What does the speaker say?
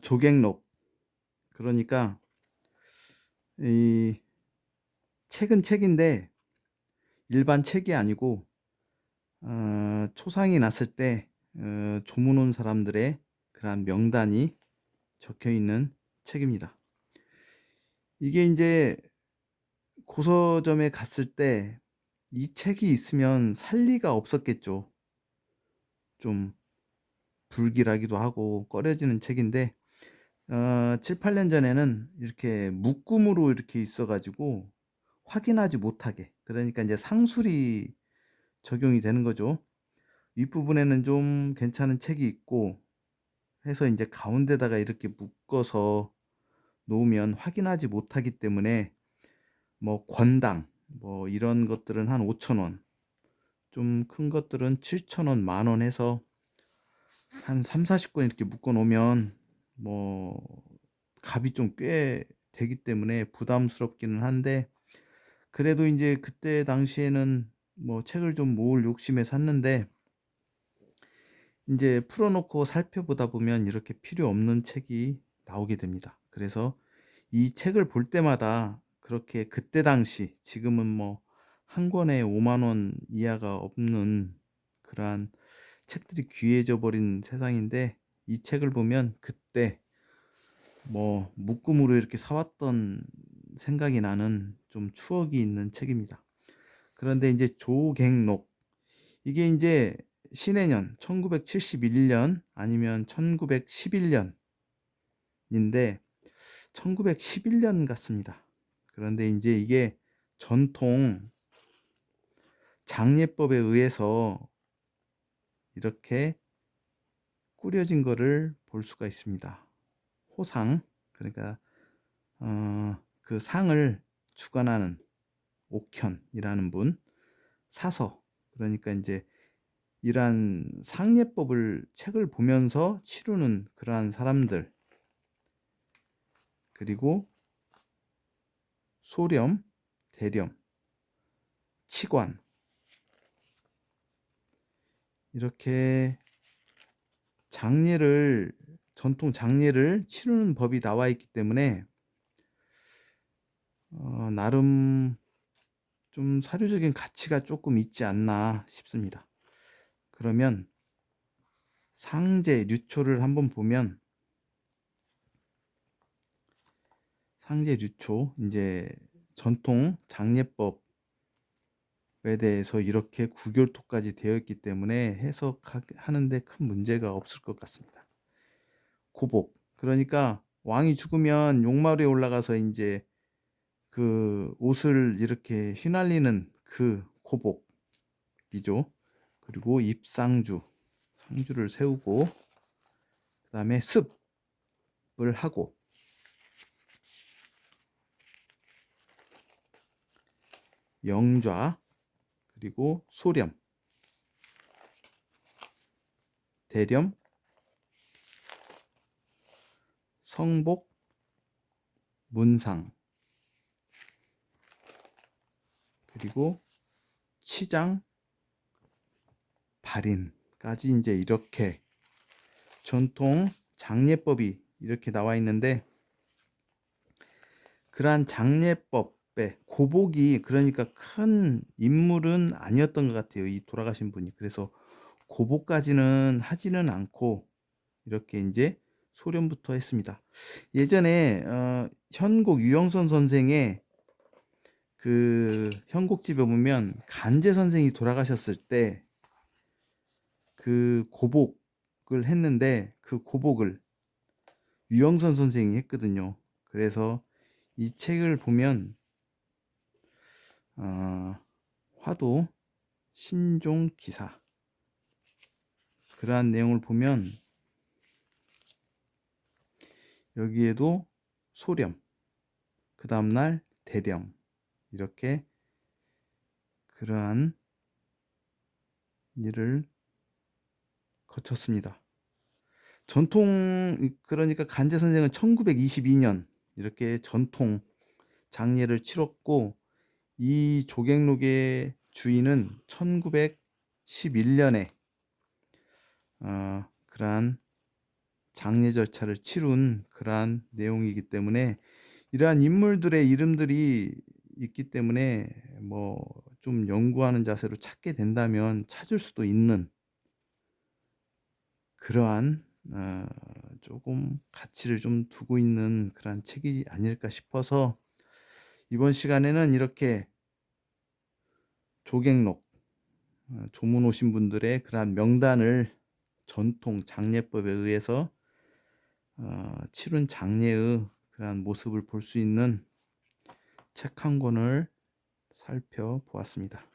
조객록. 그러니까 이 책은 책인데 일반 책이 아니고 초상이 났을 때 조문 온 사람들의 그러한 명단이 적혀 있는 책입니다. 이게 이제 고서점에 갔을 때 이 책이 있으면 살 리가 없었겠죠. 좀 불길하기도 하고 꺼려지는 책인데 7-8년 전에는 이렇게 묶음으로 이렇게 있어 가지고 확인하지 못하게, 그러니까 이제 상술이 적용이 되는 거죠. 윗부분에는 좀 괜찮은 책이 있고 해서 이제 가운데다가 이렇게 묶어서 놓으면 확인하지 못하기 때문에 뭐 권당 뭐 이런 것들은 한 5,000원, 좀 큰 것들은 7,000원, 만 원 해서 한 3-40권 이렇게 묶어 놓으면 뭐 값이 좀 꽤 되기 때문에 부담스럽기는 한데, 그래도 이제 그때 당시에는 뭐 책을 좀 모을 욕심에 샀는데 이제 풀어 놓고 살펴보다 보면 이렇게 필요 없는 책이 나오게 됩니다. 그래서 이 책을 볼 때마다 그렇게 그때 당시, 지금은 뭐 한 권에 5만 원 이하가 없는 그러한 책들이 귀해져 버린 세상인데, 이 책을 보면 그때 뭐 묶음으로 이렇게 사 왔던 생각이 나는 좀 추억이 있는 책입니다. 그런데 이제 조객록, 이게 이제 신해 년 1971년 아니면 1911 년인데 1911년 같습니다. 그런데 이제 이게 전통 장례법에 의해서 이렇게 꾸려진 거를 볼 수가 있습니다. 호상, 그러니까 그 상을 주관하는 옥현이라는 분, 사서, 그러니까 이제 이러한 상례법을 책을 보면서 치르는 그러한 사람들, 그리고 소렴, 대렴, 치관, 이렇게 장례를, 전통 장례를 치르는 법이 나와 있기 때문에 나름 좀 사료적인 가치가 조금 있지 않나 싶습니다. 그러면 상제 류초를 한번 보면, 상제 류초, 이제 전통 장례법에 대해서 이렇게 구결토까지 되어 있기 때문에 해석하는데 큰 문제가 없을 것 같습니다. 고복, 그러니까 왕이 죽으면 용마루에 올라가서 이제 그 옷을 이렇게 휘날리는 그 고복이죠. 그리고 입상주, 상주를 세우고 그다음에 습을 하고, 영좌, 그리고 소렴, 대렴, 성복, 문상, 그리고 치장, 발인까지 이제 이렇게 전통 장례법이 이렇게 나와 있는데, 그러한 장례법에 고복이 그러니까 큰 인물은 아니었던 것 같아요, 이 돌아가신 분이. 그래서 고복까지는 하지는 않고 이렇게 이제 소련부터 했습니다. 예전에 현곡 유영선 선생의 그 현곡집에 보면 간제 선생이 돌아가셨을 때 그 고복을 했는데 그 고복을 유영선 선생이 했거든요. 그래서 이 책을 보면 화도 신종 기사, 그러한 내용을 보면 여기에도 소렴, 그 다음날 대렴, 이렇게 그러한 일을 거쳤습니다. 전통, 그러니까 간제 선생은 1922년 이렇게 전통 장례를 치렀고, 이 조객록의 주인은 1911년에 그러한 장례 절차를 치룬 그러한 내용이기 때문에 이러한 인물들의 이름들이 있기 때문에 뭐 좀 연구하는 자세로 찾게 된다면 찾을 수도 있는 그러한 조금 가치를 좀 두고 있는 그러한 책이 아닐까 싶어서 이번 시간에는 이렇게 조객록 조문 오신 분들의 그러한 명단을 전통 장례법에 의해서 치룬 장례의 그러한 모습을 볼 수 있는 책 한 권을 살펴보았습니다.